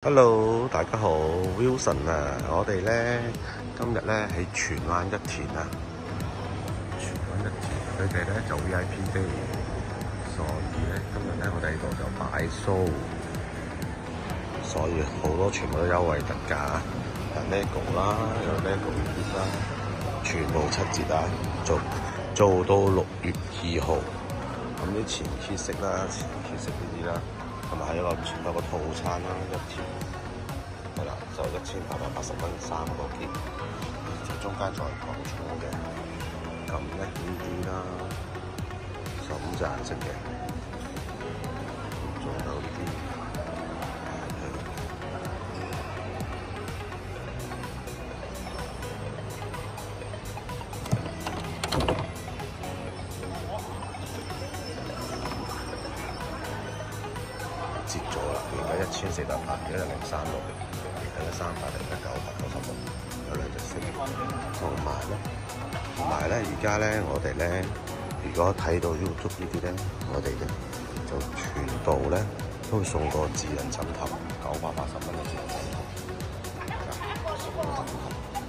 Hello，大家好，Wilson 啊，我哋咧今日咧喺荃灣一田啊，荃灣一田佢哋咧就 VIP day，所以咧今日咧我哋喺度就擺 show，所以好多全部都優惠特價，有 LEGO 啦，有 LEGO 月啦，全部7折啊，做到6月2號，咁啲前揭式啦，前揭式呢啲啦。同埋有個套餐啦，一條係啦，就1880蚊3個件，中間再講錯嘅，咁一點點啦，15隻顏色嘅，仲有呢啲折咗啦，原價1480，而家1036，而家380，而家996，有2隻色，同埋咧，而家咧我哋咧，如果睇到 YouTube 呢啲咧，我哋咧就全部咧都會送個智能枕頭，980蚊嘅智能枕頭，送個枕頭。